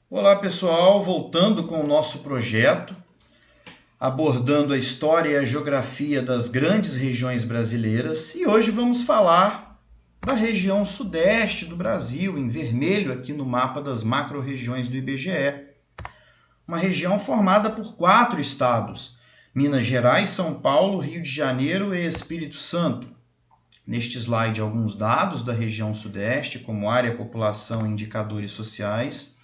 Olá pessoal, voltando com o nosso projeto, abordando a história e a geografia das grandes regiões brasileiras, e hoje vamos falar da região sudeste do Brasil, em vermelho aqui no mapa das macro-regiões do IBGE. Uma região formada por 4 estados: Minas Gerais, São Paulo, Rio de Janeiro e Espírito Santo. Neste slide, alguns dados da região sudeste, como área, população e indicadores sociais.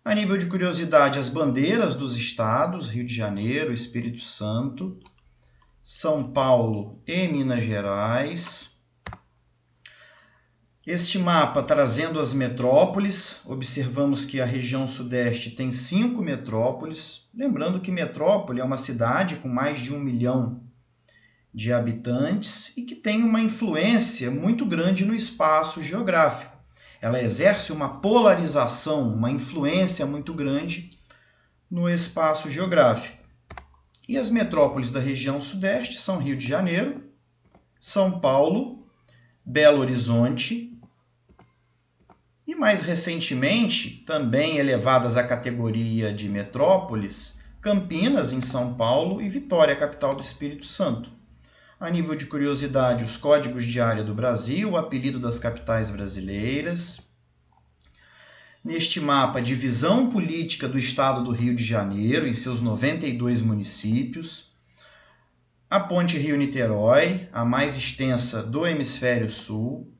A nível de curiosidade, as bandeiras dos estados, Rio de Janeiro, Espírito Santo, São Paulo e Minas Gerais. Este mapa trazendo as metrópoles, observamos que a região sudeste tem 5 metrópoles. Lembrando que metrópole é uma cidade com mais de 1 milhão de habitantes e que tem uma influência muito grande no espaço geográfico. Ela exerce uma polarização, uma influência muito grande no espaço geográfico. E as metrópoles da região sudeste são Rio de Janeiro, São Paulo, Belo Horizonte e, mais recentemente, também elevadas à categoria de metrópoles, Campinas, em São Paulo, e Vitória, capital do Espírito Santo. A nível de curiosidade, os códigos de área do Brasil, o apelido das capitais brasileiras. Neste mapa, a divisão política do estado do Rio de Janeiro, em seus 92 municípios. A Ponte Rio-Niterói, a mais extensa do hemisfério sul.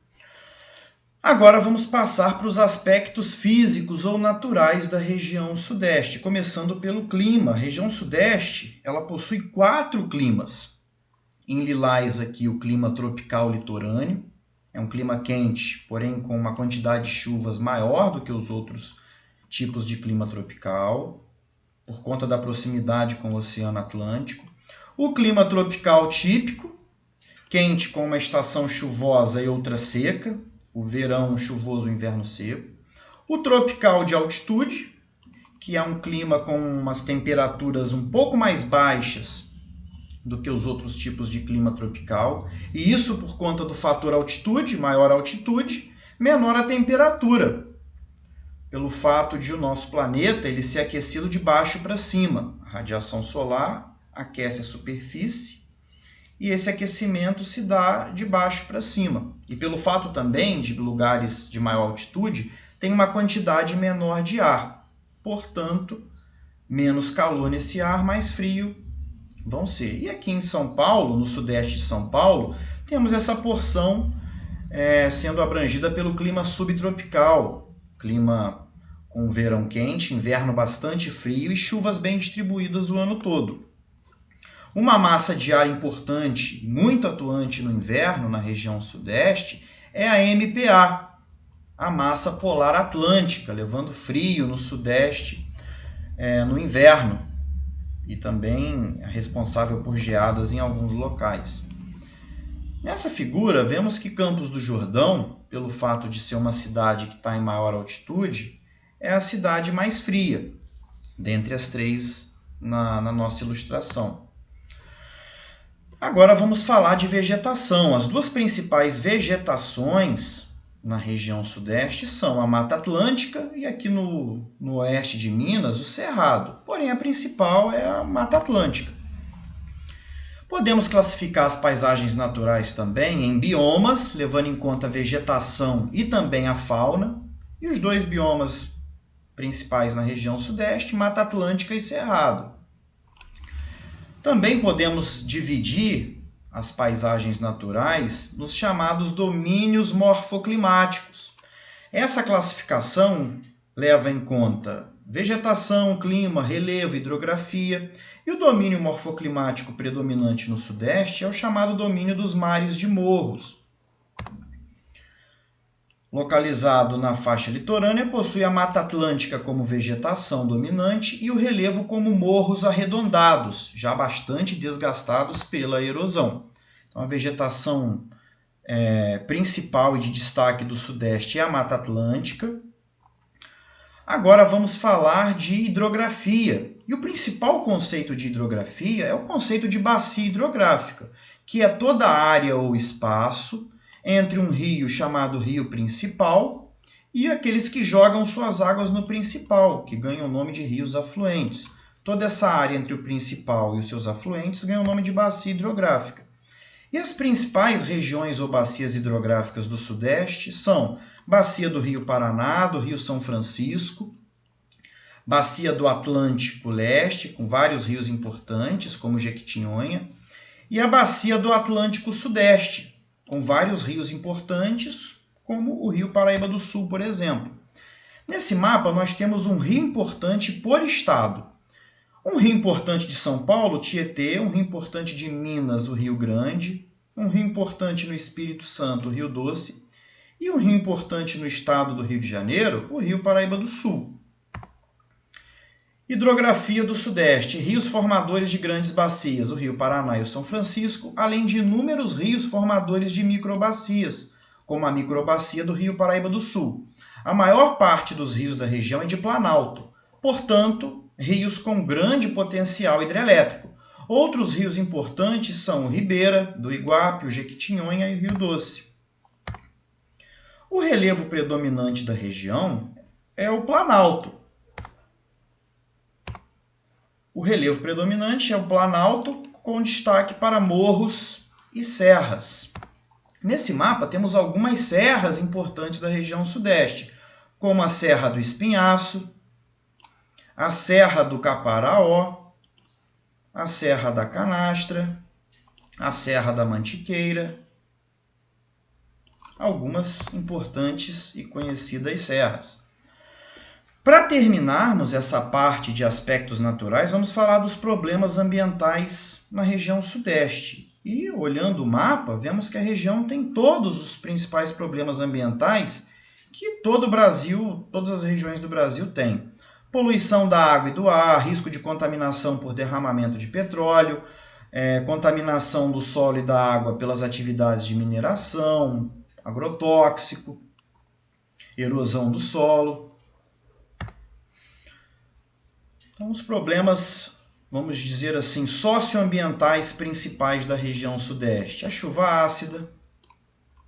Agora vamos passar para os aspectos físicos ou naturais da região sudeste, começando pelo clima. A região sudeste, ela possui 4 climas. Em lilás aqui o clima tropical litorâneo, é um clima quente, porém com uma quantidade de chuvas maior do que os outros tipos de clima tropical, por conta da proximidade com o Oceano Atlântico. O clima tropical típico, quente com uma estação chuvosa e outra seca, o verão chuvoso, o inverno seco. O tropical de altitude, que é um clima com umas temperaturas um pouco mais baixas do que os outros tipos de clima tropical, e isso por conta do fator altitude, maior altitude, menor a temperatura, pelo fato de o nosso planeta ele ser aquecido de baixo para cima. A radiação solar aquece a superfície e esse aquecimento se dá de baixo para cima. E pelo fato também de lugares de maior altitude, tem uma quantidade menor de ar, portanto, menos calor nesse ar, mais frio vão ser. E aqui em São Paulo, no sudeste de São Paulo, temos essa porção sendo abrangida pelo clima subtropical, clima com verão quente, inverno bastante frio e chuvas bem distribuídas o ano todo. Uma massa de ar importante, muito atuante no inverno na região sudeste, é a MPA, a massa polar atlântica, levando frio no sudeste no inverno, e também é responsável por geadas em alguns locais. Nessa figura, vemos que Campos do Jordão, pelo fato de ser uma cidade que está em maior altitude, é a cidade mais fria, dentre as 3 na nossa ilustração. Agora vamos falar de vegetação. As 2 principais vegetações na região sudeste são a Mata Atlântica e aqui no oeste de Minas, o Cerrado. Porém, a principal é a Mata Atlântica. Podemos classificar as paisagens naturais também em biomas, levando em conta a vegetação e também a fauna. E os 2 biomas principais na região sudeste, Mata Atlântica e Cerrado. Também podemos dividir as paisagens naturais nos chamados domínios morfoclimáticos. Essa classificação leva em conta vegetação, clima, relevo, hidrografia, e o domínio morfoclimático predominante no sudeste é o chamado domínio dos mares de morros. Localizado na faixa litorânea, possui a Mata Atlântica como vegetação dominante e o relevo como morros arredondados, já bastante desgastados pela erosão. Então, a vegetação principal e de destaque do sudeste é a Mata Atlântica. Agora vamos falar de hidrografia. E o principal conceito de hidrografia é o conceito de bacia hidrográfica, que é toda a área ou espaço entre um rio chamado rio principal e aqueles que jogam suas águas no principal, que ganham o nome de rios afluentes. Toda essa área entre o principal e os seus afluentes ganha o nome de bacia hidrográfica. E as principais regiões ou bacias hidrográficas do Sudeste são bacia do Rio Paraná, do Rio São Francisco, bacia do Atlântico Leste, com vários rios importantes, como Jequitinhonha, e a bacia do Atlântico Sudeste, com vários rios importantes, como o Rio Paraíba do Sul, por exemplo. Nesse mapa, nós temos um rio importante por estado. Um rio importante de São Paulo, Tietê, um rio importante de Minas, o Rio Grande, um rio importante no Espírito Santo, o Rio Doce, e um rio importante no estado do Rio de Janeiro, o Rio Paraíba do Sul. Hidrografia do Sudeste, rios formadores de grandes bacias, o Rio Paraná e o São Francisco, além de inúmeros rios formadores de microbacias, como a microbacia do Rio Paraíba do Sul. A maior parte dos rios da região é de planalto, portanto, rios com grande potencial hidrelétrico. Outros rios importantes são o Ribeira, do Iguape, o Jequitinhonha e o Rio Doce. O relevo predominante da região é o planalto. O relevo predominante é o planalto, com destaque para morros e serras. Nesse mapa temos algumas serras importantes da região sudeste, como a Serra do Espinhaço, a Serra do Caparaó, a Serra da Canastra, a Serra da Mantiqueira, algumas importantes e conhecidas serras. Para terminarmos essa parte de aspectos naturais, vamos falar dos problemas ambientais na região sudeste. E, olhando o mapa, vemos que a região tem todos os principais problemas ambientais que todo o Brasil, todas as regiões do Brasil têm. Poluição da água e do ar, risco de contaminação por derramamento de petróleo, contaminação do solo e da água pelas atividades de mineração, agrotóxico, erosão do solo. Então, os problemas, vamos dizer assim, socioambientais principais da região sudeste. A chuva ácida,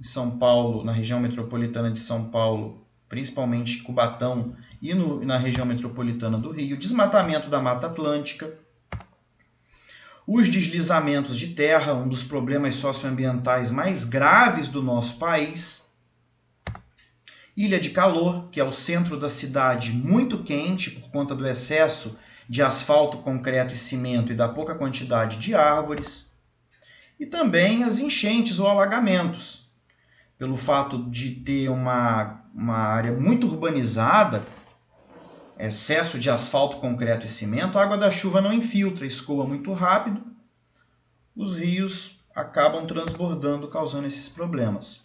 em São Paulo, na região metropolitana de São Paulo, principalmente Cubatão e na região metropolitana do Rio, desmatamento da Mata Atlântica, os deslizamentos de terra, um dos problemas socioambientais mais graves do nosso país, ilha de calor, que é o centro da cidade muito quente por conta do excesso de asfalto, concreto e cimento e da pouca quantidade de árvores, e também as enchentes ou alagamentos, pelo fato de ter uma área muito urbanizada, excesso de asfalto, concreto e cimento, a água da chuva não infiltra, escoa muito rápido, os rios acabam transbordando, causando esses problemas.